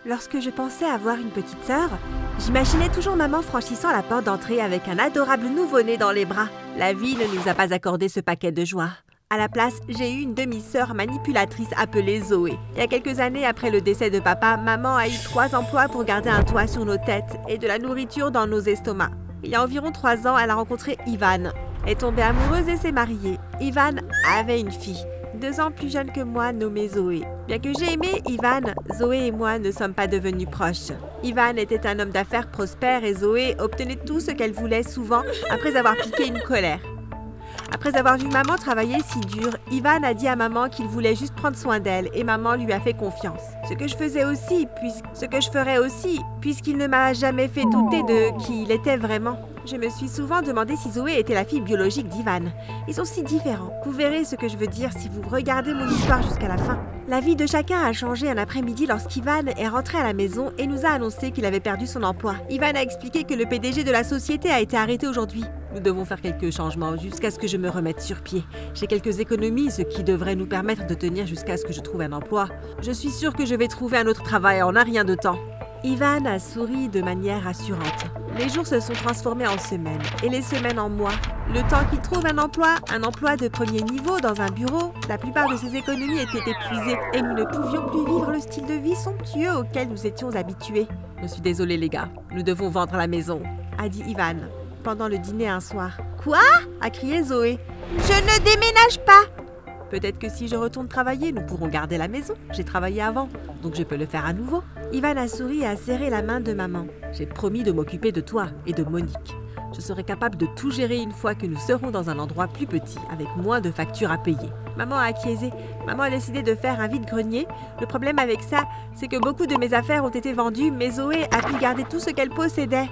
Lorsque je pensais avoir une petite sœur, j'imaginais toujours maman franchissant la porte d'entrée avec un adorable nouveau-né dans les bras. La vie ne nous a pas accordé ce paquet de joie. À la place, j'ai eu une demi-sœur manipulatrice appelée Zoé. Il y a quelques années après le décès de papa, maman a eu 3 emplois pour garder un toit sur nos têtes et de la nourriture dans nos estomacs. Il y a environ 3 ans, elle a rencontré Ivan. Elle est tombée amoureuse et s'est mariée. Ivan avait une fille, 2 ans plus jeune que moi, nommée Zoé. Bien que j'ai aimé Ivan, Zoé et moi ne sommes pas devenus proches. Ivan était un homme d'affaires prospère et Zoé obtenait tout ce qu'elle voulait souvent après avoir piqué une colère. Après avoir vu maman travailler si dur, Ivan a dit à maman qu'il voulait juste prendre soin d'elle et maman lui a fait confiance. Ce que je ferais aussi, puisqu'il ne m'a jamais fait douter de qui il était vraiment. Je me suis souvent demandé si Zoé était la fille biologique d'Ivan. Ils sont si différents. Vous verrez ce que je veux dire si vous regardez mon histoire jusqu'à la fin. La vie de chacun a changé un après-midi lorsqu'Ivan est rentré à la maison et nous a annoncé qu'il avait perdu son emploi. Ivan a expliqué que le PDG de la société a été arrêté aujourd'hui. Nous devons faire quelques changements jusqu'à ce que je me remette sur pied. J'ai quelques économies, ce qui devrait nous permettre de tenir jusqu'à ce que je trouve un emploi. Je suis sûre que je vais trouver un autre travail en un rien de temps. Ivan a souri de manière assurante. Les jours se sont transformés en semaines et les semaines en mois. Le temps qu'il trouve un emploi de premier niveau dans un bureau, la plupart de ses économies étaient épuisées et nous ne pouvions plus vivre le style de vie somptueux auquel nous étions habitués. « Je suis désolée les gars, nous devons vendre la maison », a dit Ivan pendant le dîner un soir. « Quoi ?» a crié Zoé. « Je ne déménage pas !» Peut-être que si je retourne travailler, nous pourrons garder la maison. J'ai travaillé avant, donc je peux le faire à nouveau. Ivan a souri et a serré la main de maman. J'ai promis de m'occuper de toi et de Monique. Je serai capable de tout gérer une fois que nous serons dans un endroit plus petit, avec moins de factures à payer. Maman a acquiescé. Maman a décidé de faire un vide-grenier. Le problème avec ça, c'est que beaucoup de mes affaires ont été vendues, mais Zoé a pu garder tout ce qu'elle possédait.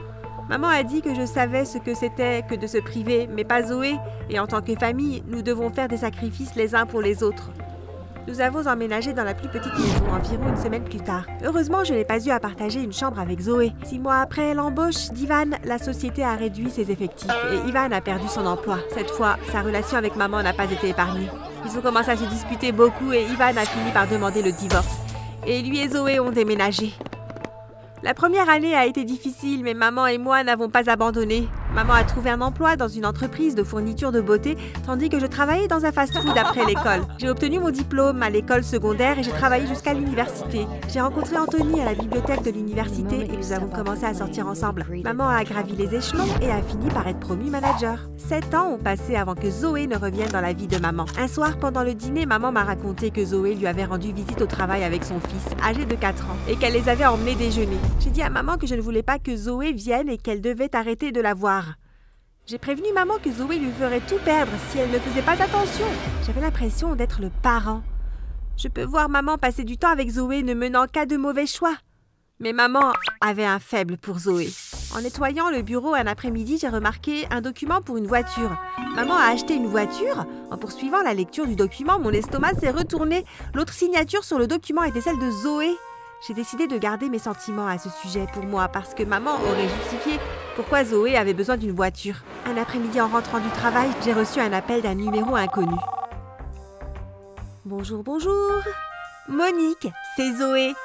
Maman a dit que je savais ce que c'était que de se priver, mais pas Zoé. Et en tant que famille, nous devons faire des sacrifices les uns pour les autres. Nous avons emménagé dans la plus petite maison environ une semaine plus tard. Heureusement, je n'ai pas eu à partager une chambre avec Zoé. 6 mois après l'embauche d'Ivan, la société a réduit ses effectifs et Ivan a perdu son emploi. Cette fois, sa relation avec maman n'a pas été épargnée. Ils ont commencé à se disputer beaucoup et Ivan a fini par demander le divorce. Et lui et Zoé ont déménagé. La première année a été difficile, mais maman et moi n'avons pas abandonné. Maman a trouvé un emploi dans une entreprise de fourniture de beauté, tandis que je travaillais dans un fast-food après l'école. J'ai obtenu mon diplôme à l'école secondaire et j'ai travaillé jusqu'à l'université. J'ai rencontré Anthony à la bibliothèque de l'université et nous avons commencé à sortir ensemble. Maman a gravi les échelons et a fini par être promue manager. 7 ans ont passé avant que Zoé ne revienne dans la vie de maman. Un soir, pendant le dîner, maman m'a raconté que Zoé lui avait rendu visite au travail avec son fils, âgé de 4 ans, et qu'elle les avait emmenés déjeuner. J'ai dit à maman que je ne voulais pas que Zoé vienne et qu'elle devait arrêter de la voir. J'ai prévenu maman que Zoé lui ferait tout perdre si elle ne faisait pas attention. J'avais l'impression d'être le parent. Je peux voir maman passer du temps avec Zoé ne menant qu'à de mauvais choix. Mais maman avait un faible pour Zoé. En nettoyant le bureau un après-midi, j'ai remarqué un document pour une voiture. Maman a acheté une voiture. En poursuivant la lecture du document, mon estomac s'est retourné. L'autre signature sur le document était celle de Zoé. J'ai décidé de garder mes sentiments à ce sujet pour moi parce que maman aurait justifié pourquoi Zoé avait besoin d'une voiture. Un après-midi en rentrant du travail, j'ai reçu un appel d'un numéro inconnu. Bonjour, bonjour. Monique, c'est Zoé.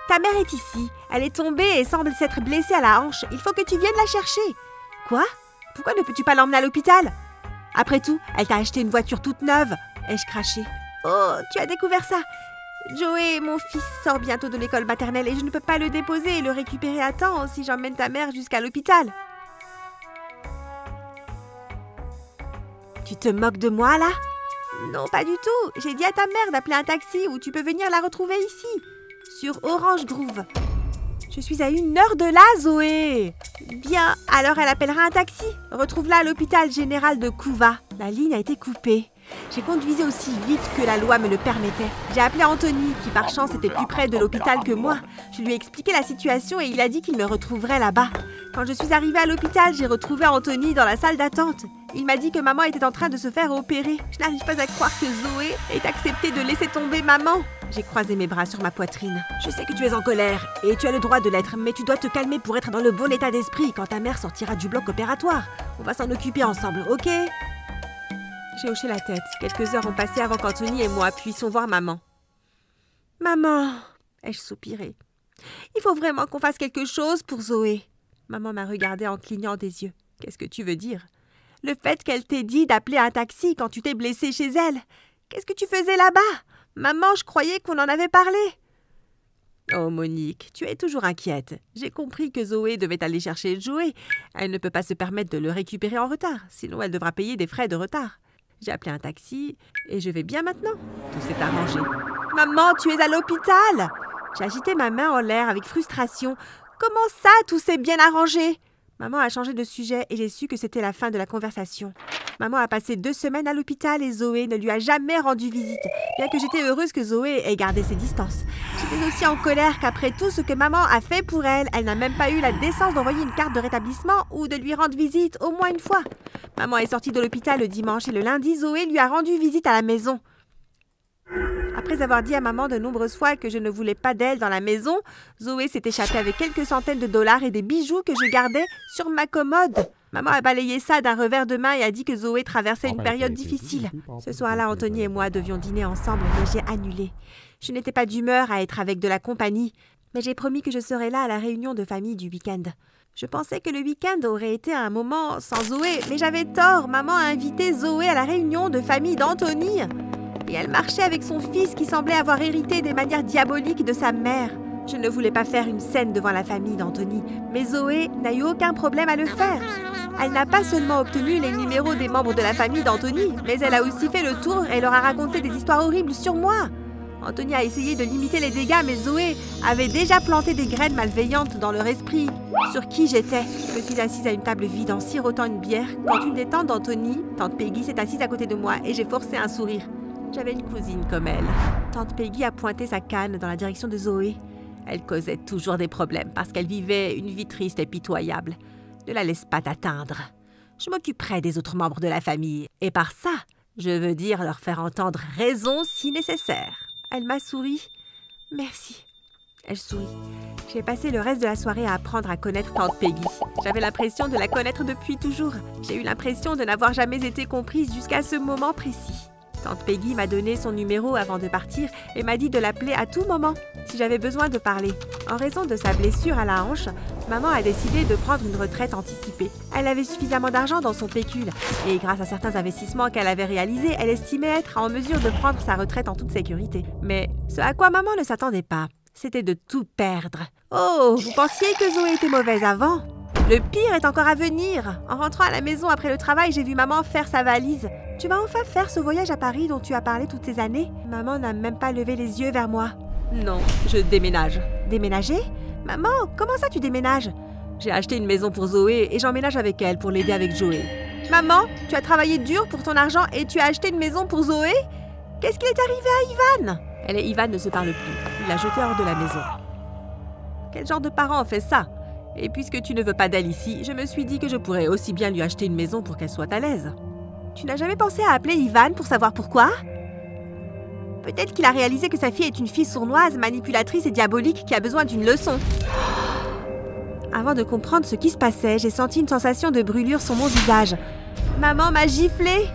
Ta mère est ici. Elle est tombée et semble s'être blessée à la hanche. Il faut que tu viennes la chercher. Quoi? Pourquoi ne peux-tu pas l'emmener à l'hôpital? Après tout, elle t'a acheté une voiture toute neuve. Ai-je craché? Oh, tu as découvert ça? Joey, mon fils, sort bientôt de l'école maternelle et je ne peux pas le déposer et le récupérer à temps si j'emmène ta mère jusqu'à l'hôpital. Tu te moques de moi, là? Non, pas du tout. J'ai dit à ta mère d'appeler un taxi ou tu peux venir la retrouver ici, sur Orange Grove. Je suis à 1 heure de là, Zoé. Bien, alors elle appellera un taxi. Retrouve-la à l'hôpital général de Couva. La ligne a été coupée. J'ai conduisé aussi vite que la loi me le permettait. J'ai appelé Anthony, qui par chance était plus près de l'hôpital que moi. Je lui ai expliqué la situation et il a dit qu'il me retrouverait là-bas. Quand je suis arrivée à l'hôpital, j'ai retrouvé Anthony dans la salle d'attente. Il m'a dit que maman était en train de se faire opérer. Je n'arrive pas à croire que Zoé ait accepté de laisser tomber maman. J'ai croisé mes bras sur ma poitrine. Je sais que tu es en colère et tu as le droit de l'être, mais tu dois te calmer pour être dans le bon état d'esprit quand ta mère sortira du bloc opératoire. On va s'en occuper ensemble, ok? J'ai hoché la tête. Quelques heures ont passé avant qu'Anthony et moi puissions voir maman. « Maman !» ai-je soupiré. Il faut vraiment qu'on fasse quelque chose pour Zoé. Maman m'a regardée en clignant des yeux. Qu'est-ce que tu veux dire? Le fait qu'elle t'ait dit d'appeler un taxi quand tu t'es blessée chez elle. Qu'est-ce que tu faisais là-bas? Maman, je croyais qu'on en avait parlé. Oh Monique, tu es toujours inquiète. J'ai compris que Zoé devait aller chercher le jouet. Elle ne peut pas se permettre de le récupérer en retard, sinon elle devra payer des frais de retard. J'ai appelé un taxi et je vais bien maintenant. Tout s'est arrangé. Maman, tu es à l'hôpital! J'ai agité ma main en l'air avec frustration. Comment ça, tout s'est bien arrangé? Maman a changé de sujet et j'ai su que c'était la fin de la conversation. Maman a passé 2 semaines à l'hôpital et Zoé ne lui a jamais rendu visite, bien que j'étais heureuse que Zoé ait gardé ses distances. J'étais aussi en colère qu'après tout ce que maman a fait pour elle, elle n'a même pas eu la décence d'envoyer une carte de rétablissement ou de lui rendre visite au moins une fois. Maman est sortie de l'hôpital le dimanche et le lundi, Zoé lui a rendu visite à la maison. Après avoir dit à maman de nombreuses fois que je ne voulais pas d'elle dans la maison, Zoé s'est échappée avec quelques centaines de dollars et des bijoux que je gardais sur ma commode. Maman a balayé ça d'un revers de main et a dit que Zoé traversait une période difficile. Ce soir-là, Anthony et moi devions dîner ensemble, mais j'ai annulé. Je n'étais pas d'humeur à être avec de la compagnie, mais j'ai promis que je serais là à la réunion de famille du week-end. Je pensais que le week-end aurait été un moment sans Zoé, mais j'avais tort. Maman a invité Zoé à la réunion de famille d'Anthony. Et elle marchait avec son fils qui semblait avoir hérité des manières diaboliques de sa mère. Je ne voulais pas faire une scène devant la famille d'Anthony, mais Zoé n'a eu aucun problème à le faire. Elle n'a pas seulement obtenu les numéros des membres de la famille d'Anthony, mais elle a aussi fait le tour et leur a raconté des histoires horribles sur moi. Anthony a essayé de limiter les dégâts, mais Zoé avait déjà planté des graines malveillantes dans leur esprit sur qui j'étais. Je suis assise à une table vide en sirotant une bière quand une des tantes d'Anthony, tante Peggy, s'est assise à côté de moi et j'ai forcé un sourire. J'avais une cousine comme elle. Tante Peggy a pointé sa canne dans la direction de Zoé. Elle causait toujours des problèmes parce qu'elle vivait une vie triste et pitoyable. Ne la laisse pas t'atteindre. Je m'occuperai des autres membres de la famille. Et par ça, je veux dire leur faire entendre raison si nécessaire. Elle m'a souri. Merci. Elle sourit. J'ai passé le reste de la soirée à apprendre à connaître tante Peggy. J'avais l'impression de la connaître depuis toujours. J'ai eu l'impression de n'avoir jamais été comprise jusqu'à ce moment précis. Tante Peggy m'a donné son numéro avant de partir et m'a dit de l'appeler à tout moment si j'avais besoin de parler. En raison de sa blessure à la hanche, maman a décidé de prendre une retraite anticipée. Elle avait suffisamment d'argent dans son pécule et grâce à certains investissements qu'elle avait réalisés, elle estimait être en mesure de prendre sa retraite en toute sécurité. Mais ce à quoi maman ne s'attendait pas, c'était de tout perdre. Oh, vous pensiez que Zoé était mauvaise avant? Le pire est encore à venir. En rentrant à la maison après le travail, j'ai vu maman faire sa valise. Tu vas enfin faire ce voyage à Paris dont tu as parlé toutes ces années? Maman n'a même pas levé les yeux vers moi. Non, je déménage. Déménager? Maman, comment ça tu déménages? J'ai acheté une maison pour Zoé et j'emménage avec elle pour l'aider avec Joey. Maman, tu as travaillé dur pour ton argent et tu as acheté une maison pour Zoé? Qu'est-ce qui est arrivé à Ivan? Elle et Ivan ne se parlent plus. Il l'a jetée hors de la maison. Quel genre de parent fait ça? Et puisque tu ne veux pas d'elle ici, je me suis dit que je pourrais aussi bien lui acheter une maison pour qu'elle soit à l'aise. Tu n'as jamais pensé à appeler Ivan pour savoir pourquoi? Peut-être qu'il a réalisé que sa fille est une fille sournoise, manipulatrice et diabolique qui a besoin d'une leçon. Avant de comprendre ce qui se passait, j'ai senti une sensation de brûlure sur mon visage. Maman m'a giflé.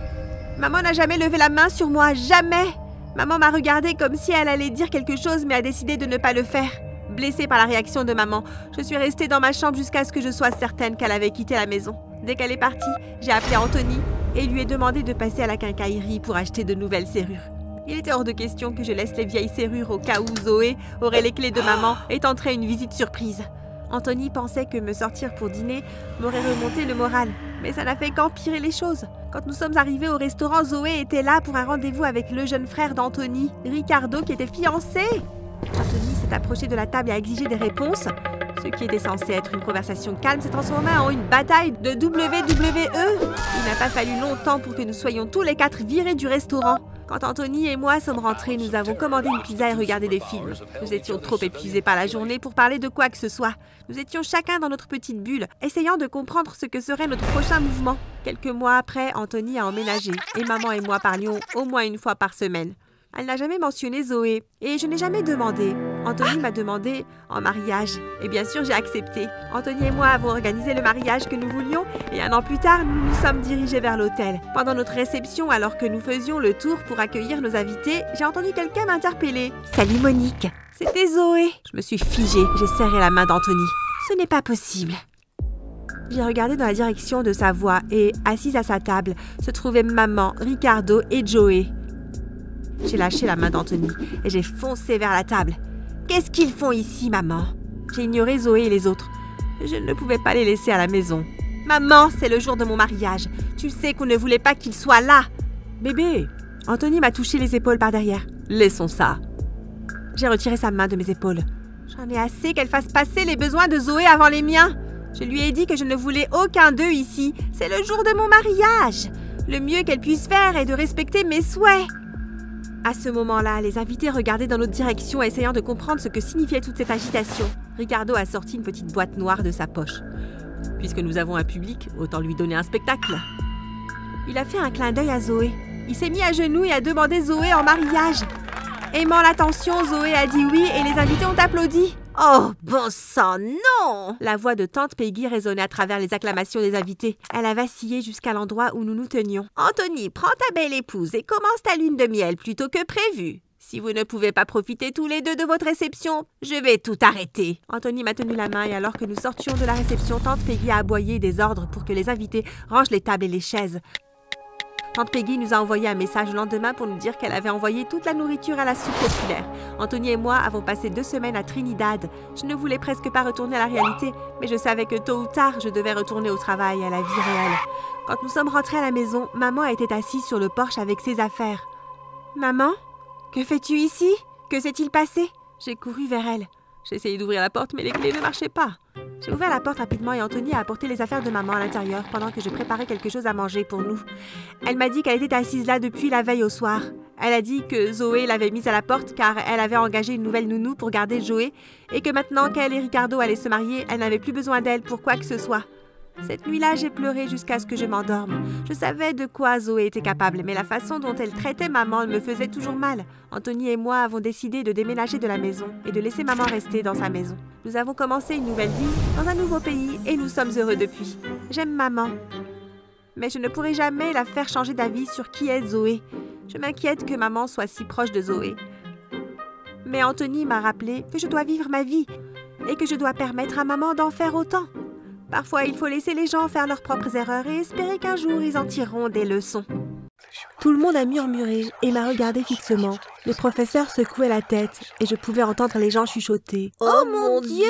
Maman n'a jamais levé la main sur moi, jamais. Maman m'a regardée comme si elle allait dire quelque chose mais a décidé de ne pas le faire. Blessée par la réaction de maman, je suis restée dans ma chambre jusqu'à ce que je sois certaine qu'elle avait quitté la maison. Dès qu'elle est partie, j'ai appelé Anthony et lui ai demandé de passer à la quincaillerie pour acheter de nouvelles serrures. Il était hors de question que je laisse les vieilles serrures au cas où Zoé aurait les clés de maman et tenterait une visite surprise. Anthony pensait que me sortir pour dîner m'aurait remonté le moral, mais ça n'a fait qu'empirer les choses. Quand nous sommes arrivés au restaurant, Zoé était là pour un rendez-vous avec le jeune frère d'Anthony, Ricardo, qui était fiancé. Anthony s'est approché de la table et a exigé des réponses. Ce qui était censé être une conversation calme s'est transformé en une bataille de WWE. Il n'a pas fallu longtemps pour que nous soyons tous les 4 virés du restaurant. Quand Anthony et moi sommes rentrés, nous avons commandé une pizza et regardé des films. Nous étions trop épuisés par la journée pour parler de quoi que ce soit. Nous étions chacun dans notre petite bulle, essayant de comprendre ce que serait notre prochain mouvement. Quelques mois après, Anthony a emménagé et maman et moi parlions au moins une fois par semaine. Elle n'a jamais mentionné Zoé et je n'ai jamais demandé. Anthony m'a demandé en mariage et bien sûr j'ai accepté. Anthony et moi avons organisé le mariage que nous voulions et 1 an plus tard, nous nous sommes dirigés vers l'hôtel. Pendant notre réception, alors que nous faisions le tour pour accueillir nos invités, j'ai entendu quelqu'un m'interpeller. « Salut Monique !» C'était Zoé. Je me suis figée. J'ai serré la main d'Anthony. Ce n'est pas possible. J'ai regardé dans la direction de sa voix et, assise à sa table, se trouvaient maman, Ricardo et Joey. J'ai lâché la main d'Anthony et j'ai foncé vers la table. « Qu'est-ce qu'ils font ici, maman ?» J'ai ignoré Zoé et les autres. Je ne pouvais pas les laisser à la maison. « Maman, c'est le jour de mon mariage. Tu sais qu'on ne voulait pas qu'il soit là. »« Bébé !» Anthony m'a touché les épaules par derrière. « Laissons ça. » J'ai retiré sa main de mes épaules. J'en ai assez qu'elle fasse passer les besoins de Zoé avant les miens. Je lui ai dit que je ne voulais aucun d'eux ici. C'est le jour de mon mariage. Le mieux qu'elle puisse faire est de respecter mes souhaits. À ce moment-là, les invités regardaient dans notre direction, essayant de comprendre ce que signifiait toute cette agitation. Ricardo a sorti une petite boîte noire de sa poche. Puisque nous avons un public, autant lui donner un spectacle. Il a fait un clin d'œil à Zoé. Il s'est mis à genoux et a demandé Zoé en mariage. Aimant l'attention, Zoé a dit oui et les invités ont applaudi. Oh, bon sang, non! La voix de tante Peggy résonnait à travers les acclamations des invités. Elle a vacillé jusqu'à l'endroit où nous nous tenions. Anthony, prends ta belle épouse et commence ta lune de miel plutôt que prévu. Si vous ne pouvez pas profiter tous les deux de votre réception, je vais tout arrêter. Anthony m'a tenu la main et alors que nous sortions de la réception, tante Peggy a aboyé des ordres pour que les invités rangent les tables et les chaises. Tante Peggy nous a envoyé un message le lendemain pour nous dire qu'elle avait envoyé toute la nourriture à la soupe populaire. Anthony et moi avons passé 2 semaines à Trinidad. Je ne voulais presque pas retourner à la réalité, mais je savais que tôt ou tard, je devais retourner au travail, à la vie réelle. Quand nous sommes rentrés à la maison, maman était assise sur le porche avec ses affaires. « Maman, que fais-tu ici? Que s'est-il passé ?» J'ai couru vers elle. J'ai essayé d'ouvrir la porte, mais les clés ne marchaient pas. J'ai ouvert la porte rapidement et Anthony a apporté les affaires de maman à l'intérieur pendant que je préparais quelque chose à manger pour nous. Elle m'a dit qu'elle était assise là depuis la veille au soir. Elle a dit que Zoé l'avait mise à la porte car elle avait engagé une nouvelle nounou pour garder Joey et que maintenant qu'elle et Ricardo allaient se marier, elle n'avait plus besoin d'elle pour quoi que ce soit. Cette nuit-là, j'ai pleuré jusqu'à ce que je m'endorme. Je savais de quoi Zoé était capable, mais la façon dont elle traitait maman me faisait toujours mal. Anthony et moi avons décidé de déménager de la maison et de laisser maman rester dans sa maison. Nous avons commencé une nouvelle vie dans un nouveau pays et nous sommes heureux depuis. J'aime maman, mais je ne pourrai jamais la faire changer d'avis sur qui est Zoé. Je m'inquiète que maman soit si proche de Zoé. Mais Anthony m'a rappelé que je dois vivre ma vie et que je dois permettre à maman d'en faire autant. Parfois, il faut laisser les gens faire leurs propres erreurs et espérer qu'un jour, ils en tireront des leçons. Tout le monde a murmuré et m'a regardé fixement. Le professeur secouait la tête et je pouvais entendre les gens chuchoter. « Oh mon Dieu!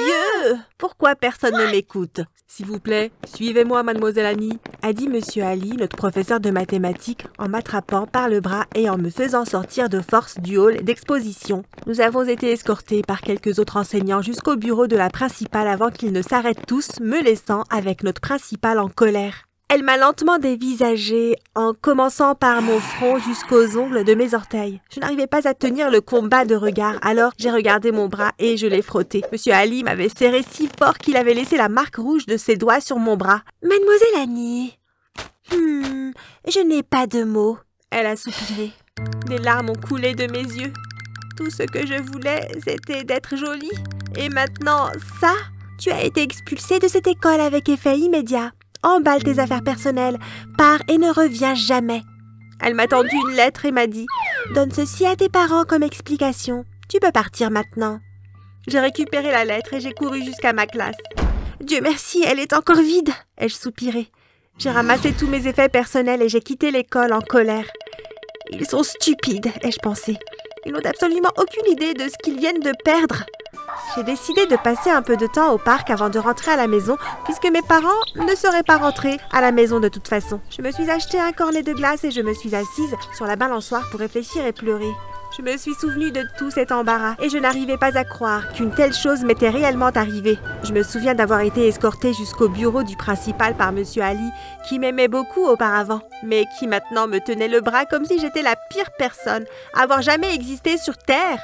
Pourquoi personne ne m'écoute? » « S'il vous plaît, suivez-moi, mademoiselle Annie, » a dit monsieur Ali, notre professeur de mathématiques, en m'attrapant par le bras et en me faisant sortir de force du hall d'exposition. Nous avons été escortés par quelques autres enseignants jusqu'au bureau de la principale avant qu'ils ne s'arrêtent tous, me laissant avec notre principale en colère. Elle m'a lentement dévisagée en commençant par mon front jusqu'aux ongles de mes orteils. Je n'arrivais pas à tenir le combat de regard, alors j'ai regardé mon bras et je l'ai frotté. Monsieur Ali m'avait serré si fort qu'il avait laissé la marque rouge de ses doigts sur mon bras. « Mademoiselle Annie, je n'ai pas de mots. » Elle a soupiré. Des larmes ont coulé de mes yeux. Tout ce que je voulais, c'était d'être jolie. Et maintenant, ça? Tu as été expulsée de cette école avec effet immédiat. Emballe tes affaires personnelles, pars et ne reviens jamais. Elle m'a tendu une lettre et m'a dit « Donne ceci à tes parents comme explication. Tu peux partir maintenant. » J'ai récupéré la lettre et j'ai couru jusqu'à ma classe. « Dieu merci, elle est encore vide !» ai-je soupiré. J'ai ramassé tous mes effets personnels et j'ai quitté l'école en colère. « Ils sont stupides !» ai-je pensé. « Ils n'ont absolument aucune idée de ce qu'ils viennent de perdre. » J'ai décidé de passer un peu de temps au parc avant de rentrer à la maison, puisque mes parents ne seraient pas rentrés à la maison de toute façon. Je me suis acheté un cornet de glace et je me suis assise sur la balançoire pour réfléchir et pleurer. Je me suis souvenue de tout cet embarras et je n'arrivais pas à croire qu'une telle chose m'était réellement arrivée. Je me souviens d'avoir été escortée jusqu'au bureau du principal par monsieur Ali, qui m'aimait beaucoup auparavant, mais qui maintenant me tenait le bras comme si j'étais la pire personne à avoir jamais existé sur Terre.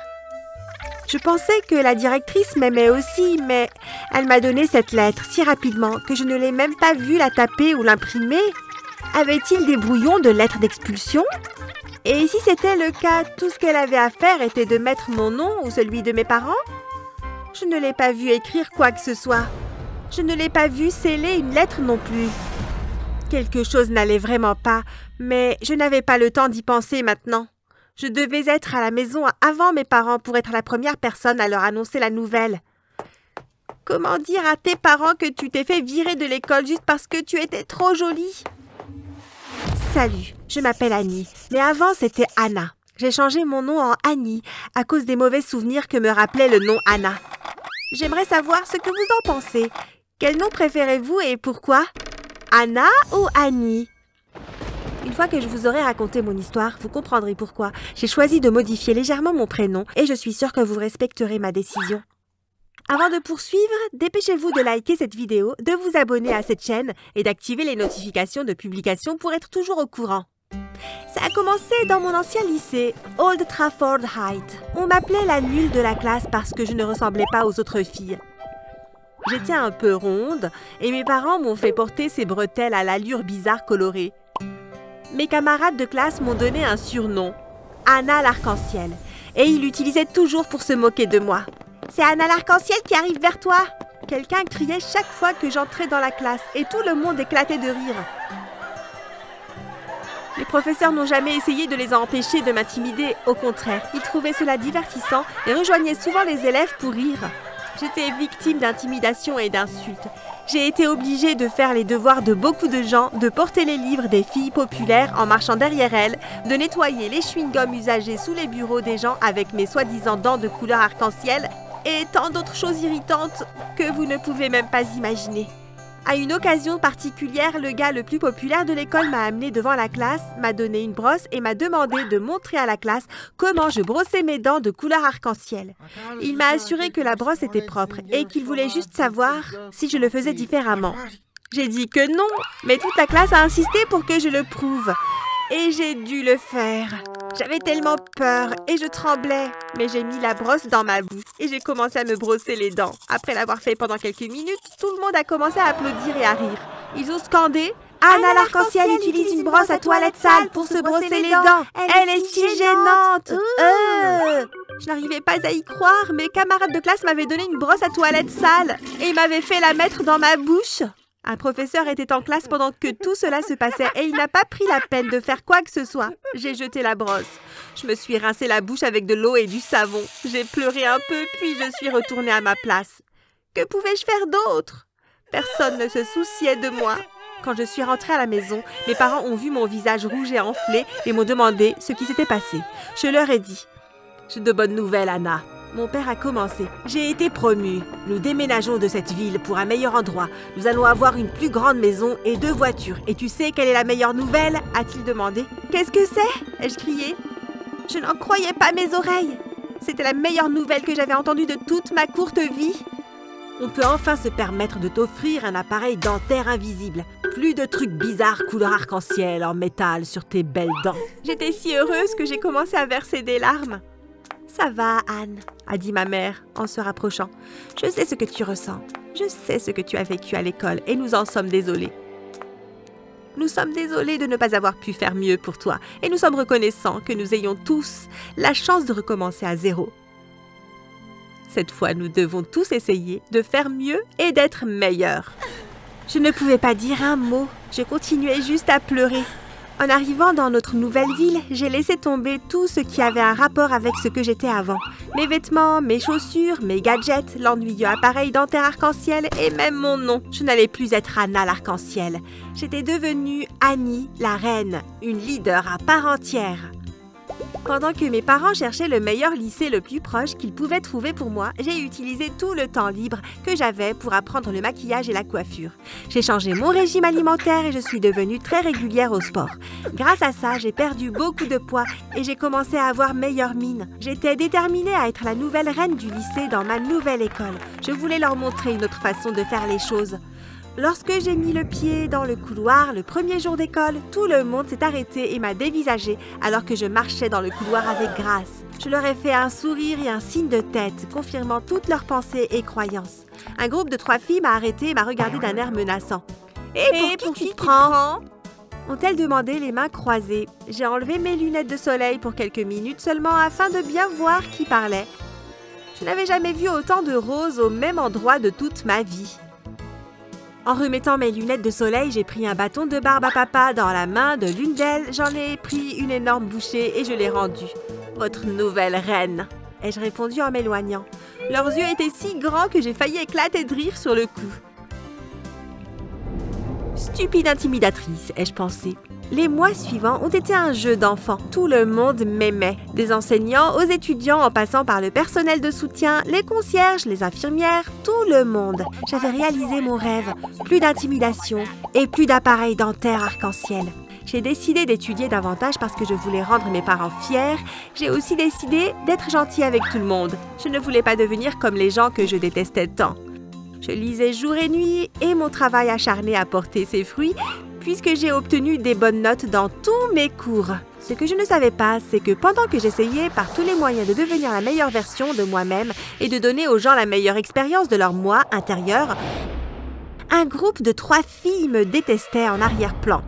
Je pensais que la directrice m'aimait aussi, mais elle m'a donné cette lettre si rapidement que je ne l'ai même pas vue la taper ou l'imprimer. Avait-il des brouillons de lettres d'expulsion? Et si c'était le cas, tout ce qu'elle avait à faire était de mettre mon nom ou celui de mes parents? Je ne l'ai pas vu écrire quoi que ce soit. Je ne l'ai pas vu sceller une lettre non plus. Quelque chose n'allait vraiment pas, mais je n'avais pas le temps d'y penser maintenant. Je devais être à la maison avant mes parents pour être la première personne à leur annoncer la nouvelle. Comment dire à tes parents que tu t'es fait virer de l'école juste parce que tu étais trop jolie? Salut, je m'appelle Annie, mais avant c'était Anna. J'ai changé mon nom en Annie à cause des mauvais souvenirs que me rappelait le nom Anna. J'aimerais savoir ce que vous en pensez. Quel nom préférez-vous et pourquoi? Anna ou Annie? Une fois que je vous aurai raconté mon histoire, vous comprendrez pourquoi. J'ai choisi de modifier légèrement mon prénom et je suis sûre que vous respecterez ma décision. Avant de poursuivre, dépêchez-vous de liker cette vidéo, de vous abonner à cette chaîne et d'activer les notifications de publication pour être toujours au courant. Ça a commencé dans mon ancien lycée, Old Trafford High. On m'appelait la nulle de la classe parce que je ne ressemblais pas aux autres filles. J'étais un peu ronde et mes parents m'ont fait porter ces bretelles à l'allure bizarre colorée. Mes camarades de classe m'ont donné un surnom, Anna l'arc-en-ciel, et ils l'utilisaient toujours pour se moquer de moi. « C'est Anna l'arc-en-ciel qui arrive vers toi !» Quelqu'un criait chaque fois que j'entrais dans la classe et tout le monde éclatait de rire. Les professeurs n'ont jamais essayé de les empêcher de m'intimider, au contraire, ils trouvaient cela divertissant et rejoignaient souvent les élèves pour rire. J'étais victime d'intimidation et d'insultes. J'ai été obligée de faire les devoirs de beaucoup de gens, de porter les livres des filles populaires en marchant derrière elles, de nettoyer les chewing-gums usagés sous les bureaux des gens avec mes soi-disant dents de couleur arc-en-ciel et tant d'autres choses irritantes que vous ne pouvez même pas imaginer. À une occasion particulière, le gars le plus populaire de l'école m'a amené devant la classe, m'a donné une brosse et m'a demandé de montrer à la classe comment je brossais mes dents de couleur arc-en-ciel. Il m'a assuré que la brosse était propre et qu'il voulait juste savoir si je le faisais différemment. J'ai dit que non, mais toute la classe a insisté pour que je le prouve. Et j'ai dû le faire. J'avais tellement peur et je tremblais. Mais j'ai mis la brosse dans ma bouche et j'ai commencé à me brosser les dents. Après l'avoir fait pendant quelques minutes, tout le monde a commencé à applaudir et à rire. Ils ont scandé « Anna l'arc-en-ciel utilise une brosse à toilette sale pour se brosser les dents. Elle est si gênante. Je n'arrivais pas à y croire. Mes camarades de classe m'avaient donné une brosse à toilette sale et m'avaient fait la mettre dans ma bouche. Un professeur était en classe pendant que tout cela se passait et il n'a pas pris la peine de faire quoi que ce soit. J'ai jeté la brosse. Je me suis rincé la bouche avec de l'eau et du savon. J'ai pleuré un peu, puis je suis retournée à ma place. Que pouvais-je faire d'autre? Personne ne se souciait de moi. Quand je suis rentrée à la maison, mes parents ont vu mon visage rouge et enflé et m'ont demandé ce qui s'était passé. Je leur ai dit « J'ai de bonnes nouvelles, Anna. » Mon père a commencé. J'ai été promue. Nous déménageons de cette ville pour un meilleur endroit. Nous allons avoir une plus grande maison et 2 voitures. Et tu sais quelle est la meilleure nouvelle? A-t-il demandé. Qu'est-ce que c'est? Ai-je crié. Je n'en croyais pas mes oreilles. C'était la meilleure nouvelle que j'avais entendue de toute ma courte vie. On peut enfin se permettre de t'offrir un appareil dentaire invisible. Plus de trucs bizarres couleur arc-en-ciel en métal sur tes belles dents. J'étais si heureuse que j'ai commencé à verser des larmes. Ça va, Anne, a dit ma mère en se rapprochant. Je sais ce que tu ressens. Je sais ce que tu as vécu à l'école et nous en sommes désolés. Nous sommes désolés de ne pas avoir pu faire mieux pour toi et nous sommes reconnaissants que nous ayons tous la chance de recommencer à zéro. Cette fois, nous devons tous essayer de faire mieux et d'être meilleurs. Je ne pouvais pas dire un mot. Je continuais juste à pleurer. En arrivant dans notre nouvelle ville, j'ai laissé tomber tout ce qui avait un rapport avec ce que j'étais avant. Mes vêtements, mes chaussures, mes gadgets, l'ennuyeux appareil dentaire arc-en-ciel et même mon nom. Je n'allais plus être Anna l'arc-en-ciel. J'étais devenue Annie la reine, une leader à part entière. Pendant que mes parents cherchaient le meilleur lycée le plus proche qu'ils pouvaient trouver pour moi, j'ai utilisé tout le temps libre que j'avais pour apprendre le maquillage et la coiffure. J'ai changé mon régime alimentaire et je suis devenue très régulière au sport. Grâce à ça, j'ai perdu beaucoup de poids et j'ai commencé à avoir meilleure mine. J'étais déterminée à être la nouvelle reine du lycée dans ma nouvelle école. Je voulais leur montrer une autre façon de faire les choses. Lorsque j'ai mis le pied dans le couloir le premier jour d'école, tout le monde s'est arrêté et m'a dévisagé alors que je marchais dans le couloir avec grâce. Je leur ai fait un sourire et un signe de tête, confirmant toutes leurs pensées et croyances. Un groupe de 3 filles m'a arrêté et m'a regardé d'un air menaçant. « Et pour qui tu te prends ?» ont-elles demandé les mains croisées. J'ai enlevé mes lunettes de soleil pour quelques minutes seulement afin de bien voir qui parlait. Je n'avais jamais vu autant de roses au même endroit de toute ma vie. En remettant mes lunettes de soleil, j'ai pris un bâton de barbe à papa dans la main de l'une d'elles. J'en ai pris une énorme bouchée et je l'ai rendue. « Votre nouvelle reine !» ai-je répondu en m'éloignant. Leurs yeux étaient si grands que j'ai failli éclater de rire sur le coup. Stupide intimidatrice, ai-je pensé. Les mois suivants ont été un jeu d'enfant. Tout le monde m'aimait. Des enseignants aux étudiants en passant par le personnel de soutien, les concierges, les infirmières, tout le monde. J'avais réalisé mon rêve. Plus d'intimidation et plus d'appareils dentaires arc-en-ciel. J'ai décidé d'étudier davantage parce que je voulais rendre mes parents fiers. J'ai aussi décidé d'être gentille avec tout le monde. Je ne voulais pas devenir comme les gens que je détestais tant. Je lisais jour et nuit et mon travail acharné a porté ses fruits puisque j'ai obtenu des bonnes notes dans tous mes cours. Ce que je ne savais pas, c'est que pendant que j'essayais par tous les moyens de devenir la meilleure version de moi-même et de donner aux gens la meilleure expérience de leur moi intérieur, un groupe de 3 filles me détestait en arrière-plan.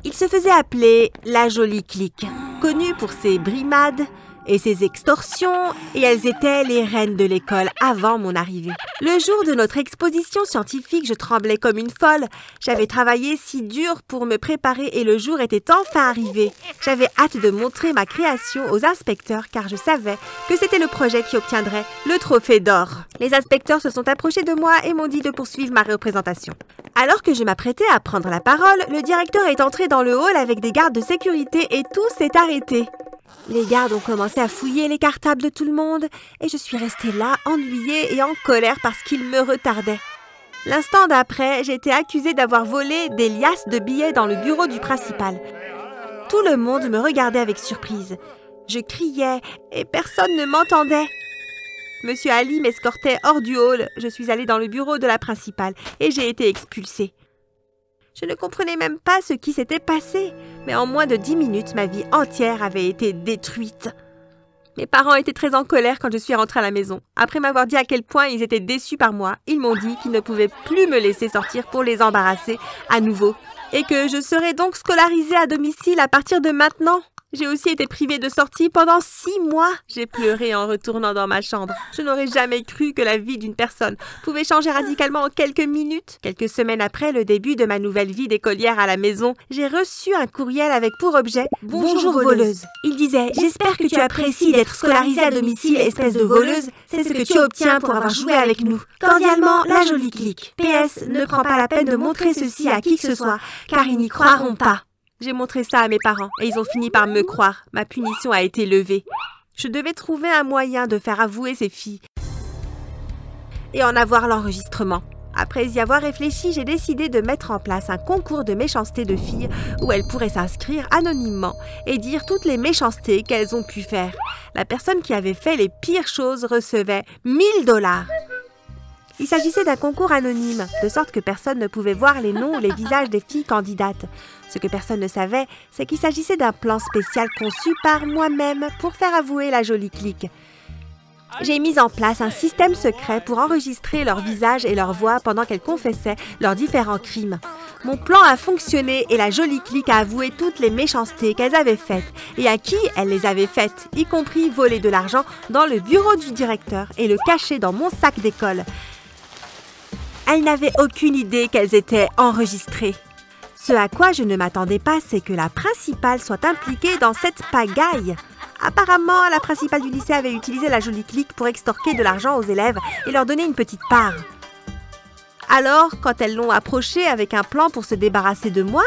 Ils se faisaient appeler la Jolie Clique, connue pour ses brimades et ses extorsions, et elles étaient les reines de l'école avant mon arrivée. Le jour de notre exposition scientifique, je tremblais comme une folle. J'avais travaillé si dur pour me préparer et le jour était enfin arrivé. J'avais hâte de montrer ma création aux inspecteurs car je savais que c'était le projet qui obtiendrait le trophée d'or. Les inspecteurs se sont approchés de moi et m'ont dit de poursuivre ma représentation. Alors que je m'apprêtais à prendre la parole, le directeur est entré dans le hall avec des gardes de sécurité et tout s'est arrêté. Les gardes ont commencé à fouiller les cartables de tout le monde et je suis restée là, ennuyée et en colère parce qu'ils me retardaient. L'instant d'après, j'ai été accusée d'avoir volé des liasses de billets dans le bureau du principal. Tout le monde me regardait avec surprise. Je criais et personne ne m'entendait. Monsieur Ali m'escortait hors du hall. Je suis allée dans le bureau de la principale et j'ai été expulsée. Je ne comprenais même pas ce qui s'était passé, mais en moins de 10 minutes, ma vie entière avait été détruite. Mes parents étaient très en colère quand je suis rentrée à la maison. Après m'avoir dit à quel point ils étaient déçus par moi, ils m'ont dit qu'ils ne pouvaient plus me laisser sortir pour les embarrasser à nouveau et que je serais donc scolarisée à domicile à partir de maintenant. J'ai aussi été privée de sortie pendant 6 mois. J'ai pleuré en retournant dans ma chambre. Je n'aurais jamais cru que la vie d'une personne pouvait changer radicalement en quelques minutes. Quelques semaines après le début de ma nouvelle vie d'écolière à la maison, j'ai reçu un courriel avec pour objet « Bonjour voleuse ». Il disait « J'espère que tu apprécies d'être scolarisée à domicile, espèce de voleuse. C'est ce que tu obtiens pour avoir joué avec nous. Cordialement, la Jolie Clique. PS, ne prends pas la peine de montrer ceci à qui que ce soit, car ils n'y croiront pas. » J'ai montré ça à mes parents et ils ont fini par me croire. Ma punition a été levée. Je devais trouver un moyen de faire avouer ces filles et en avoir l'enregistrement. Après y avoir réfléchi, j'ai décidé de mettre en place un concours de méchanceté de filles où elles pourraient s'inscrire anonymement et dire toutes les méchancetés qu'elles ont pu faire. La personne qui avait fait les pires choses recevait 1 000 $. Il s'agissait d'un concours anonyme, de sorte que personne ne pouvait voir les noms ou les visages des filles candidates. Ce que personne ne savait, c'est qu'il s'agissait d'un plan spécial conçu par moi-même pour faire avouer la Jolie Clique. J'ai mis en place un système secret pour enregistrer leurs visages et leurs voix pendant qu'elles confessaient leurs différents crimes. Mon plan a fonctionné et la Jolie Clique a avoué toutes les méchancetés qu'elles avaient faites et à qui elles les avaient faites, y compris voler de l'argent dans le bureau du directeur et le cacher dans mon sac d'école. Elles n'avaient aucune idée qu'elles étaient enregistrées. Ce à quoi je ne m'attendais pas, c'est que la principale soit impliquée dans cette pagaille. Apparemment, la principale du lycée avait utilisé la Jolie Clique pour extorquer de l'argent aux élèves et leur donner une petite part. Alors, quand elles l'ont approchée avec un plan pour se débarrasser de moi,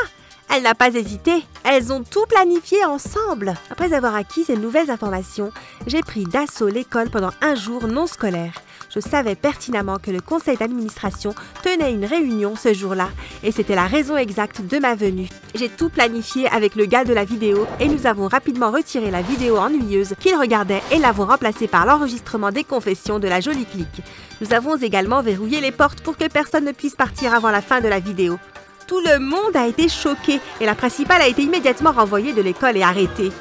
elle n'a pas hésité. Elles ont tout planifié ensemble. Après avoir acquis ces nouvelles informations, j'ai pris d'assaut l'école pendant un jour non scolaire. Je savais pertinemment que le conseil d'administration tenait une réunion ce jour-là et c'était la raison exacte de ma venue. J'ai tout planifié avec le gars de la vidéo et nous avons rapidement retiré la vidéo ennuyeuse qu'il regardait et l'avons remplacée par l'enregistrement des confessions de la Jolie Clique. Nous avons également verrouillé les portes pour que personne ne puisse partir avant la fin de la vidéo. Tout le monde a été choqué et la principale a été immédiatement renvoyée de l'école et arrêtée.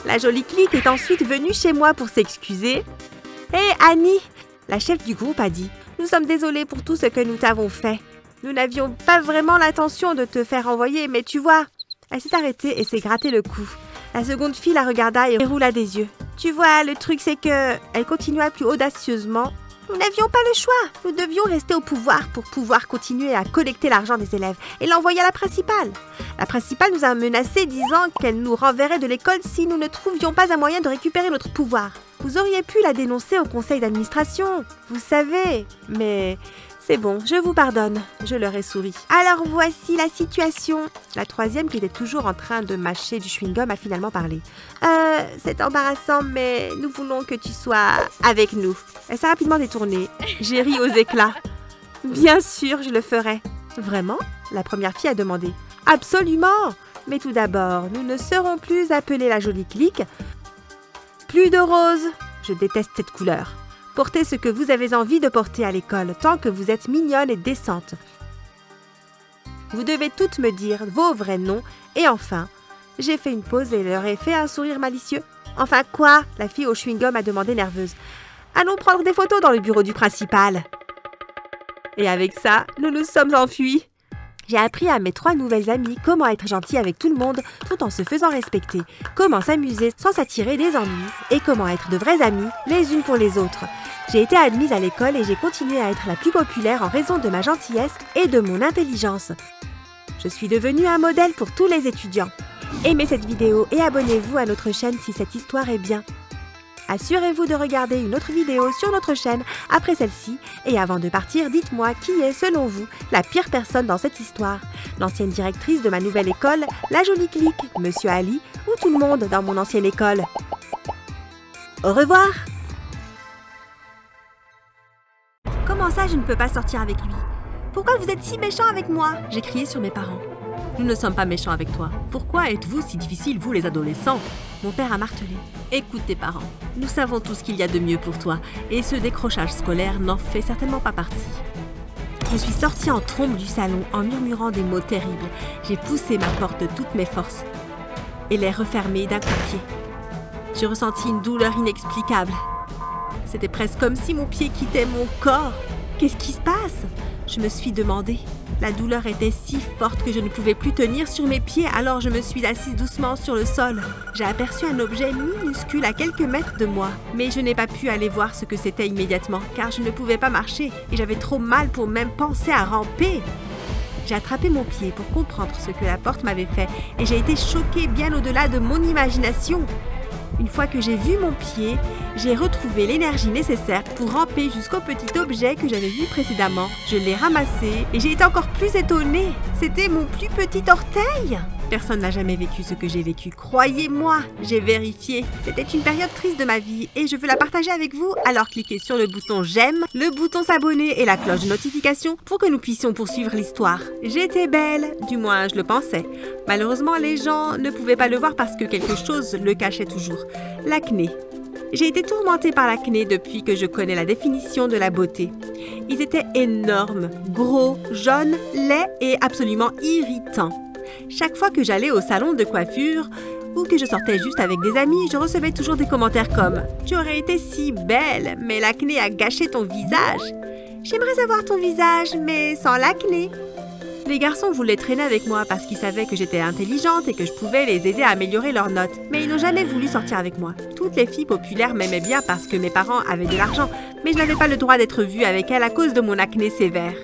La Jolie Clique est ensuite venue chez moi pour s'excuser. « Hé, Annie !» La chef du groupe a dit « Nous sommes désolés pour tout ce que nous t'avons fait. » Nous n'avions pas vraiment l'intention de te faire envoyer, mais tu vois. Elle s'est arrêtée et s'est gratté le cou. La seconde fille la regarda et roula des yeux. Tu vois, le truc c'est que... Elle continua plus audacieusement. Nous n'avions pas le choix. Nous devions rester au pouvoir pour pouvoir continuer à collecter l'argent des élèves et l'envoyer à la principale. La principale nous a menacés disant qu'elle nous renverrait de l'école si nous ne trouvions pas un moyen de récupérer notre pouvoir. Vous auriez pu la dénoncer au conseil d'administration, vous savez. Mais c'est bon, je vous pardonne. Je leur ai souri. Alors voici la situation. La troisième, qui était toujours en train de mâcher du chewing-gum, a finalement parlé. C'est embarrassant, mais nous voulons que tu sois avec nous. Elle s'est rapidement détournée. J'ai ri aux éclats. Bien sûr, je le ferai. Vraiment? La première fille a demandé. Absolument! Mais tout d'abord, nous ne serons plus appelés la jolie clique. Plus de rose. Je déteste cette couleur. Portez ce que vous avez envie de porter à l'école, tant que vous êtes mignonne et décente. Vous devez toutes me dire vos vrais noms. Et enfin, j'ai fait une pause et leur ai fait un sourire malicieux. Enfin quoi? La fille au chewing-gum a demandé nerveuse. Allons prendre des photos dans le bureau du principal. Et avec ça, nous nous sommes enfuis. J'ai appris à mes 3 nouvelles amies comment être gentille avec tout le monde tout en se faisant respecter, comment s'amuser sans s'attirer des ennuis et comment être de vraies amies les unes pour les autres. J'ai été admise à l'école et j'ai continué à être la plus populaire en raison de ma gentillesse et de mon intelligence. Je suis devenue un modèle pour tous les étudiants. Aimez cette vidéo et abonnez-vous à notre chaîne si cette histoire est bien. Assurez-vous de regarder une autre vidéo sur notre chaîne après celle-ci. Et avant de partir, dites-moi qui est, selon vous, la pire personne dans cette histoire. L'ancienne directrice de ma nouvelle école, la jolie clique, Monsieur Ali, ou tout le monde dans mon ancienne école. Au revoir! Comment ça, je ne peux pas sortir avec lui? Pourquoi vous êtes si méchants avec moi? J'ai crié sur mes parents. Nous ne sommes pas méchants avec toi. Pourquoi êtes-vous si difficiles, vous les adolescents? Mon père a martelé. Écoute tes parents. Nous savons tout ce qu'il y a de mieux pour toi. Et ce décrochage scolaire n'en fait certainement pas partie. Je suis sortie en trombe du salon en murmurant des mots terribles. J'ai poussé ma porte de toutes mes forces et l'ai refermée d'un coup de pied. J'ai ressenti une douleur inexplicable. C'était presque comme si mon pied quittait mon corps. Qu'est-ce qui se passe? Je me suis demandé. La douleur était si forte que je ne pouvais plus tenir sur mes pieds, alors je me suis assise doucement sur le sol. J'ai aperçu un objet minuscule à quelques mètres de moi, mais je n'ai pas pu aller voir ce que c'était immédiatement, car je ne pouvais pas marcher et j'avais trop mal pour même penser à ramper. J'ai attrapé mon pied pour comprendre ce que la porte m'avait fait et j'ai été choquée bien au-delà de mon imagination. Une fois que j'ai vu mon pied, j'ai retrouvé l'énergie nécessaire pour ramper jusqu'au petit objet que j'avais vu précédemment. Je l'ai ramassé et j'ai été encore plus étonnée. C'était mon plus petit orteil. Personne n'a jamais vécu ce que j'ai vécu. Croyez-moi, j'ai vérifié. C'était une période triste de ma vie et je veux la partager avec vous. Alors cliquez sur le bouton j'aime, le bouton s'abonner et la cloche de notification pour que nous puissions poursuivre l'histoire. J'étais belle, du moins je le pensais. Malheureusement, les gens ne pouvaient pas le voir parce que quelque chose le cachait toujours. L'acné. J'ai été tourmentée par l'acné depuis que je connais la définition de la beauté. Ils étaient énormes, gros, jaunes, laids et absolument irritants. Chaque fois que j'allais au salon de coiffure ou que je sortais juste avec des amis, je recevais toujours des commentaires comme « Tu aurais été si belle, mais l'acné a gâché ton visage. J'aimerais avoir ton visage, mais sans l'acné. » Les garçons voulaient traîner avec moi parce qu'ils savaient que j'étais intelligente et que je pouvais les aider à améliorer leurs notes. Mais ils n'ont jamais voulu sortir avec moi. Toutes les filles populaires m'aimaient bien parce que mes parents avaient de l'argent, mais je n'avais pas le droit d'être vue avec elles à cause de mon acné sévère.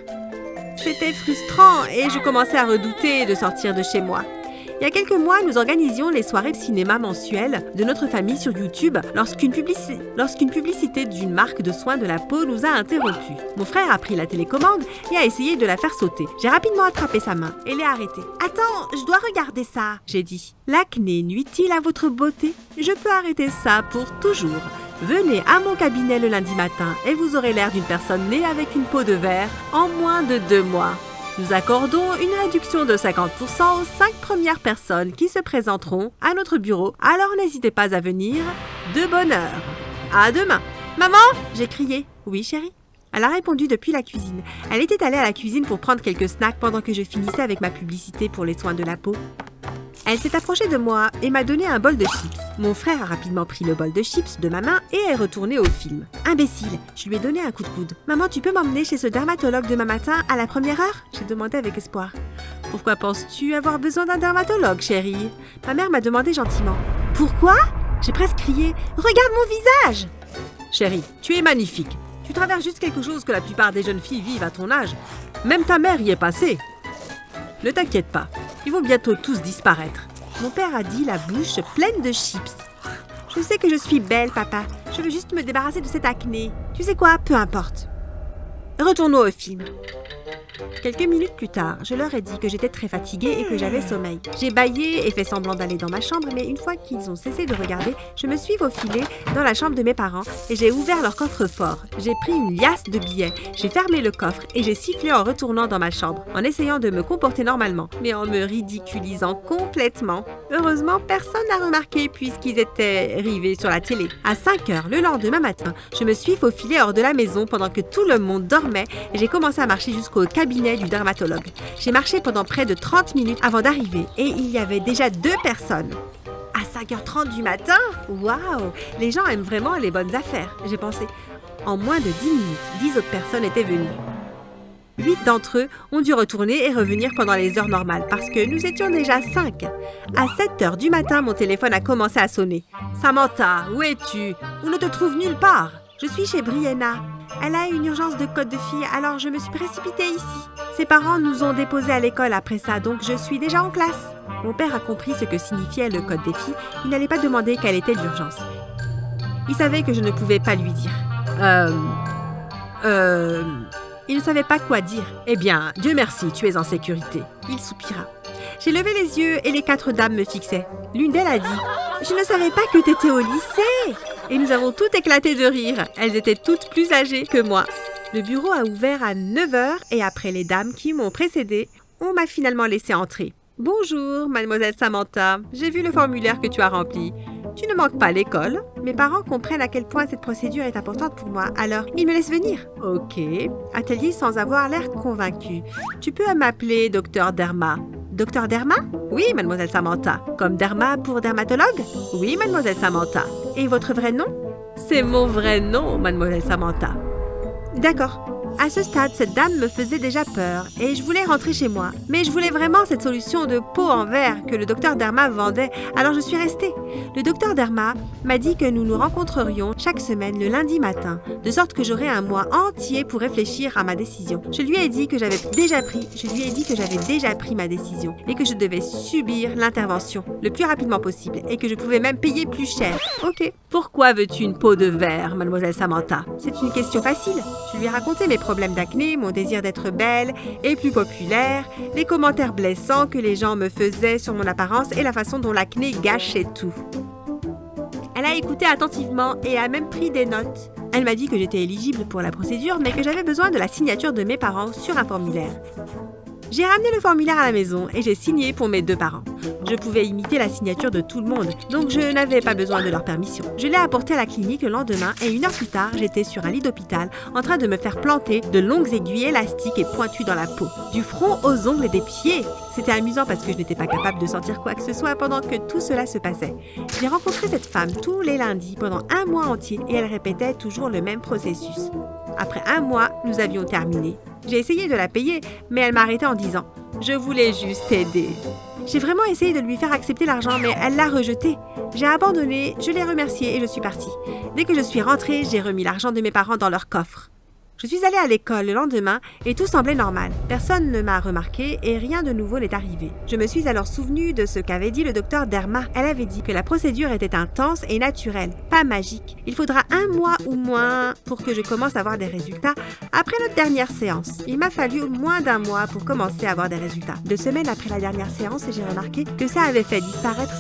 C'était frustrant et je commençais à redouter de sortir de chez moi. Il y a quelques mois, nous organisions les soirées de cinéma mensuelles de notre famille sur YouTube lorsqu'une publicité d'une marque de soins de la peau nous a interrompus. Mon frère a pris la télécommande et a essayé de la faire sauter. J'ai rapidement attrapé sa main et l'ai arrêtée. « Attends, je dois regarder ça !» j'ai dit. « L'acné nuit-il à votre beauté? Je peux arrêter ça pour toujours. Venez à mon cabinet le lundi matin et vous aurez l'air d'une personne née avec une peau de verre en moins de 2 mois. » Nous accordons une réduction de 50% aux 5 premières personnes qui se présenteront à notre bureau, alors n'hésitez pas à venir. De bonne heure. À demain. Maman, j'ai crié. Oui, chérie. Elle a répondu depuis la cuisine. Elle était allée à la cuisine pour prendre quelques snacks pendant que je finissais avec ma publicité pour les soins de la peau. Elle s'est approchée de moi et m'a donné un bol de chips. Mon frère a rapidement pris le bol de chips de ma main et est retourné au film. Imbécile, je lui ai donné un coup de coude. « Maman, tu peux m'emmener chez ce dermatologue demain matin à la première heure ?» J'ai demandé avec espoir. « Pourquoi penses-tu avoir besoin d'un dermatologue, chérie ?» Ma mère m'a demandé gentiment. « Pourquoi ?» J'ai presque crié. « Regarde mon visage !»« Chérie, tu es magnifique. Tu traverses juste quelque chose que la plupart des jeunes filles vivent à ton âge. Même ta mère y est passée. Ne t'inquiète pas, ils vont bientôt tous disparaître. » Mon père a dit la bouche pleine de chips. « Je sais que je suis belle, papa. Je veux juste me débarrasser de cette acné. Tu sais quoi, peu importe. » Retournons au film. Quelques minutes plus tard, je leur ai dit que j'étais très fatiguée et que j'avais sommeil. J'ai bâillé et fait semblant d'aller dans ma chambre, mais une fois qu'ils ont cessé de regarder, je me suis faufilée dans la chambre de mes parents et j'ai ouvert leur coffre-fort. J'ai pris une liasse de billets, j'ai fermé le coffre et j'ai sifflé en retournant dans ma chambre, en essayant de me comporter normalement, mais en me ridiculisant complètement. Heureusement, personne n'a remarqué puisqu'ils étaient rivés sur la télé. À 5 heures, le lendemain matin, je me suis faufilée hors de la maison pendant que tout le monde dormait et j'ai commencé à marcher jusqu'au cabinet du dermatologue. J'ai marché pendant près de 30 minutes avant d'arriver et il y avait déjà 2 personnes. À 5h30 du matin? Waouh! Les gens aiment vraiment les bonnes affaires, j'ai pensé. En moins de 10 minutes, 10 autres personnes étaient venues. 8 d'entre eux ont dû retourner et revenir pendant les heures normales parce que nous étions déjà 5. À 7h du matin, mon téléphone a commencé à sonner. « Samantha, où es-tu? On ne te trouve nulle part. Je suis chez Brianna. Elle a une urgence de code de fille, alors je me suis précipitée ici. Ses parents nous ont déposés à l'école après ça, donc je suis déjà en classe. » Mon père a compris ce que signifiait le code des filles. Il n'allait pas demander quelle était l'urgence. Il savait que je ne pouvais pas lui dire. Il ne savait pas quoi dire. « Eh bien, Dieu merci, tu es en sécurité. » Il soupira. J'ai levé les yeux et les 4 dames me fixaient. L'une d'elles a dit « Je ne savais pas que tu étais au lycée !» Et nous avons toutes éclaté de rire. Elles étaient toutes plus âgées que moi. Le bureau a ouvert à 9h et après les dames qui m'ont précédée, on m'a finalement laissé entrer. « Bonjour, mademoiselle Samantha. J'ai vu le formulaire que tu as rempli. Tu ne manques pas l'école. » Mes parents comprennent à quel point cette procédure est importante pour moi, alors ils me laissent venir. « Ok. » a-t-elle dit sans avoir l'air convaincue. « Tu peux m'appeler Docteur Derma. » Docteur Derma? Oui, mademoiselle Samantha. Comme Derma pour dermatologue? Oui, mademoiselle Samantha. Et votre vrai nom? C'est mon vrai nom, mademoiselle Samantha. D'accord. À ce stade, cette dame me faisait déjà peur et je voulais rentrer chez moi. Mais je voulais vraiment cette solution de peau en verre que le docteur Derma vendait, alors je suis restée. Le docteur Derma m'a dit que nous nous rencontrerions chaque semaine le lundi matin, de sorte que j'aurais un mois entier pour réfléchir à ma décision. Je lui ai dit que j'avais déjà pris ma décision et que je devais subir l'intervention le plus rapidement possible et que je pouvais même payer plus cher. Ok. Pourquoi veux-tu une peau de verre, mademoiselle Samantha? C'est une question facile. Je lui ai raconté mes problèmes d'acné, mon désir d'être belle et plus populaire, les commentaires blessants que les gens me faisaient sur mon apparence et la façon dont l'acné gâchait tout. Elle a écouté attentivement et a même pris des notes. Elle m'a dit que j'étais éligible pour la procédure, mais que j'avais besoin de la signature de mes parents sur un formulaire. J'ai ramené le formulaire à la maison et j'ai signé pour mes 2 parents. Je pouvais imiter la signature de tout le monde, donc je n'avais pas besoin de leur permission. Je l'ai apporté à la clinique le lendemain et 1 heure plus tard, j'étais sur un lit d'hôpital en train de me faire planter de longues aiguilles élastiques et pointues dans la peau, du front aux ongles et des pieds. C'était amusant parce que je n'étais pas capable de sentir quoi que ce soit pendant que tout cela se passait. J'ai rencontré cette femme tous les lundis pendant 1 mois entier et elle répétait toujours le même processus. Après 1 mois, nous avions terminé. J'ai essayé de la payer, mais elle m'a arrêté en disant « Je voulais juste t'aider ». J'ai vraiment essayé de lui faire accepter l'argent, mais elle l'a rejeté. J'ai abandonné, je l'ai remerciée et je suis partie. Dès que je suis rentrée, j'ai remis l'argent de mes parents dans leur coffre. Je suis allée à l'école le lendemain et tout semblait normal. Personne ne m'a remarqué et rien de nouveau n'est arrivé. Je me suis alors souvenue de ce qu'avait dit le docteur Derma. Elle avait dit que la procédure était intense et naturelle, pas magique. Il faudra 1 mois ou moins pour que je commence à avoir des résultats après notre dernière séance. Il m'a fallu moins d'1 mois pour commencer à avoir des résultats. 2 semaines après la dernière séance, j'ai remarqué que ça avait fait disparaître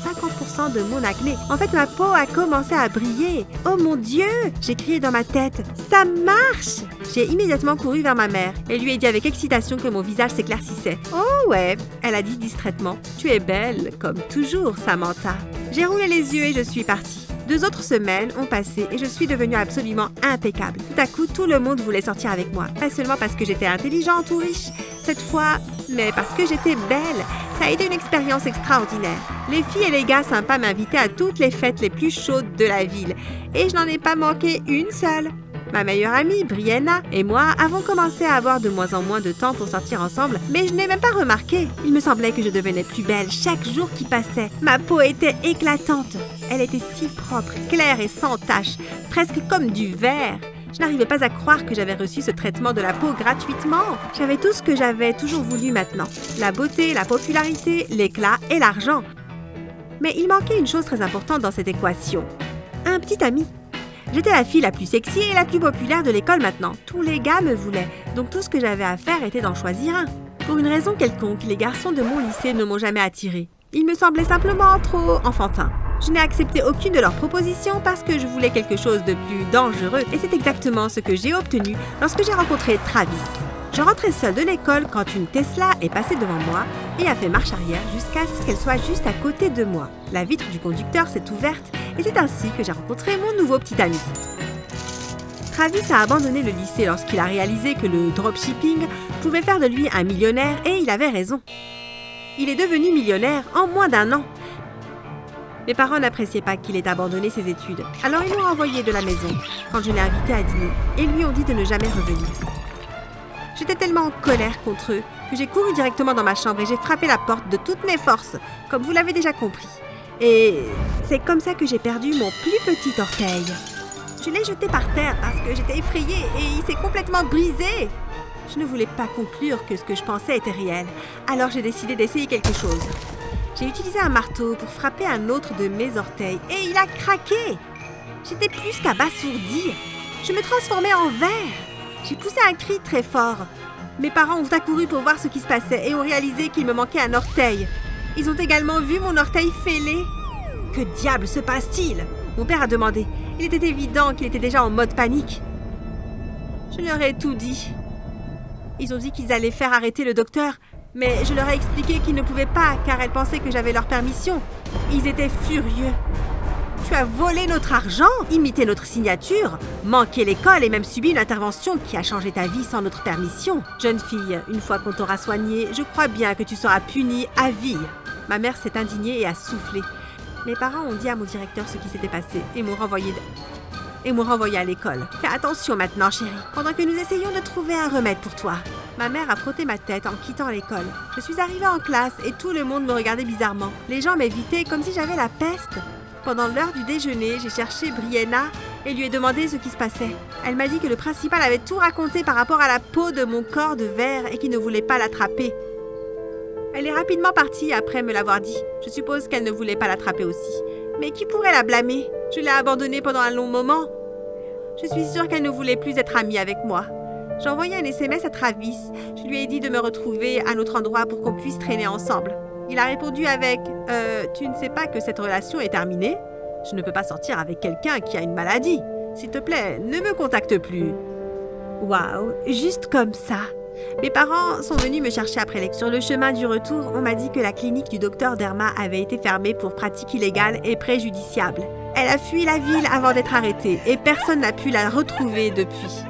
50% de mon acné. En fait, ma peau a commencé à briller. Oh mon Dieu! J'ai crié dans ma tête. Ça marche! J'ai immédiatement couru vers ma mère et lui ai dit avec excitation que mon visage s'éclaircissait. « Oh ouais !» Elle a dit distraitement. « Tu es belle, comme toujours, Samantha. » J'ai roulé les yeux et je suis partie. 2 autres semaines ont passé et je suis devenue absolument impeccable. Tout à coup, tout le monde voulait sortir avec moi. Pas seulement parce que j'étais intelligente ou riche, cette fois, mais parce que j'étais belle. Ça a été une expérience extraordinaire. Les filles et les gars sympas m'invitaient à toutes les fêtes les plus chaudes de la ville. Et je n'en ai pas manqué une seule. Ma meilleure amie, Brianna, et moi avons commencé à avoir de moins en moins de temps pour sortir ensemble, mais je n'ai même pas remarqué. Il me semblait que je devenais plus belle chaque jour qui passait. Ma peau était éclatante. Elle était si propre, claire et sans tache, presque comme du verre. Je n'arrivais pas à croire que j'avais reçu ce traitement de la peau gratuitement. J'avais tout ce que j'avais toujours voulu maintenant. La beauté, la popularité, l'éclat et l'argent. Mais il manquait une chose très importante dans cette équation. Un petit ami. J'étais la fille la plus sexy et la plus populaire de l'école maintenant. Tous les gars me voulaient, donc tout ce que j'avais à faire était d'en choisir un. Pour une raison quelconque, les garçons de mon lycée ne m'ont jamais attirée. Ils me semblaient simplement trop enfantins. Je n'ai accepté aucune de leurs propositions parce que je voulais quelque chose de plus dangereux et c'est exactement ce que j'ai obtenu lorsque j'ai rencontré Travis. Je rentrais seule de l'école quand une Tesla est passée devant moi et a fait marche arrière jusqu'à ce qu'elle soit juste à côté de moi. La vitre du conducteur s'est ouverte et c'est ainsi que j'ai rencontré mon nouveau petit ami. Travis a abandonné le lycée lorsqu'il a réalisé que le dropshipping pouvait faire de lui un millionnaire et il avait raison. Il est devenu millionnaire en moins d'1 an. Mes parents n'appréciaient pas qu'il ait abandonné ses études, alors ils l'ont renvoyé de la maison quand je l'ai invité à dîner et lui ont dit de ne jamais revenir. J'étais tellement en colère contre eux que j'ai couru directement dans ma chambre et j'ai frappé la porte de toutes mes forces, comme vous l'avez déjà compris. Et c'est comme ça que j'ai perdu mon plus petit orteil. Je l'ai jeté par terre parce que j'étais effrayée et il s'est complètement brisé. Je ne voulais pas conclure que ce que je pensais était réel, alors j'ai décidé d'essayer quelque chose. J'ai utilisé un marteau pour frapper un autre de mes orteils et il a craqué. J'étais plus qu'abasourdie. Je me transformais en verre. J'ai poussé un cri très fort. Mes parents ont accouru pour voir ce qui se passait et ont réalisé qu'il me manquait un orteil. Ils ont également vu mon orteil fêlé. Que diable se passe-t-il? Mon père a demandé. Il était évident qu'il était déjà en mode panique. Je leur ai tout dit. Ils ont dit qu'ils allaient faire arrêter le docteur, mais je leur ai expliqué qu'ils ne pouvaient pas car elles pensaient que j'avais leur permission. Ils étaient furieux. Tu as volé notre argent, imité notre signature, manqué l'école et même subi une intervention qui a changé ta vie sans notre permission. Jeune fille, une fois qu'on t'aura soignée, je crois bien que tu seras punie à vie. Ma mère s'est indignée et a soufflé. Mes parents ont dit à mon directeur ce qui s'était passé et m'ont renvoyé à l'école. Fais attention maintenant, chérie, pendant que nous essayons de trouver un remède pour toi. Ma mère a frotté ma tête en quittant l'école. Je suis arrivée en classe et tout le monde me regardait bizarrement. Les gens m'évitaient comme si j'avais la peste. Pendant l'heure du déjeuner, j'ai cherché Brianna et lui ai demandé ce qui se passait. Elle m'a dit que le principal avait tout raconté par rapport à la peau de mon corps de verre et qu'il ne voulait pas l'attraper. Elle est rapidement partie après me l'avoir dit. Je suppose qu'elle ne voulait pas l'attraper aussi. Mais qui pourrait la blâmer? Je l'ai abandonnée pendant un long moment. Je suis sûre qu'elle ne voulait plus être amie avec moi. J'ai envoyé un SMS à Travis. Je lui ai dit de me retrouver à un autre endroit pour qu'on puisse traîner ensemble. Il a répondu avec « Tu ne sais pas que cette relation est terminée? Je ne peux pas sortir avec quelqu'un qui a une maladie. S'il te plaît, ne me contacte plus. » Waouh, juste comme ça. Mes parents sont venus me chercher après l'école. Sur le chemin du retour, on m'a dit que la clinique du docteur Derma avait été fermée pour pratique illégale et préjudiciable. Elle a fui la ville avant d'être arrêtée et personne n'a pu la retrouver depuis.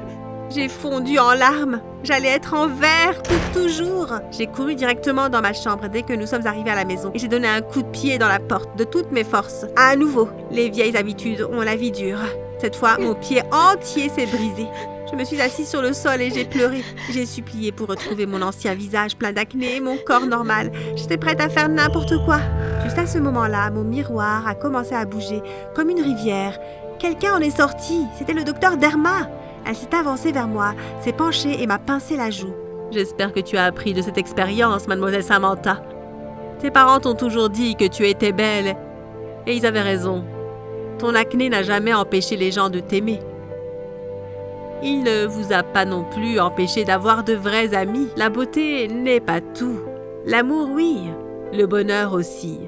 J'ai fondu en larmes. J'allais être en verre pour toujours. J'ai couru directement dans ma chambre dès que nous sommes arrivés à la maison et j'ai donné un coup de pied dans la porte de toutes mes forces. À nouveau, les vieilles habitudes ont la vie dure. Cette fois, mon pied entier s'est brisé. Je me suis assise sur le sol et j'ai pleuré. J'ai supplié pour retrouver mon ancien visage plein d'acné et mon corps normal. J'étais prête à faire n'importe quoi. Juste à ce moment-là, mon miroir a commencé à bouger comme une rivière. Quelqu'un en est sorti. C'était le docteur Derma. Elle s'est avancée vers moi, s'est penchée et m'a pincé la joue. J'espère que tu as appris de cette expérience, mademoiselle Samantha. Tes parents t'ont toujours dit que tu étais belle. Et ils avaient raison. Ton acné n'a jamais empêché les gens de t'aimer. Il ne vous a pas non plus empêché d'avoir de vrais amis. La beauté n'est pas tout. L'amour, oui. Le bonheur aussi.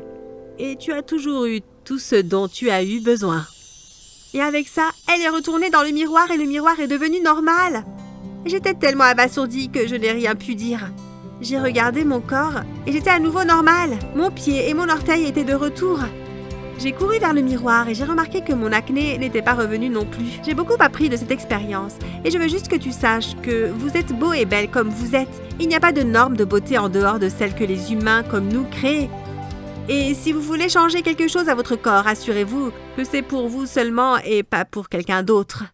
Et tu as toujours eu tout ce dont tu as eu besoin. Et avec ça, elle est retournée dans le miroir et le miroir est devenu normal. J'étais tellement abasourdie que je n'ai rien pu dire. J'ai regardé mon corps et j'étais à nouveau normale. Mon pied et mon orteil étaient de retour. J'ai couru vers le miroir et j'ai remarqué que mon acné n'était pas revenu non plus. J'ai beaucoup appris de cette expérience et je veux juste que tu saches que vous êtes beau et belle comme vous êtes. Il n'y a pas de norme de beauté en dehors de celle que les humains comme nous créent. Et si vous voulez changer quelque chose à votre corps, assurez-vous que c'est pour vous seulement et pas pour quelqu'un d'autre.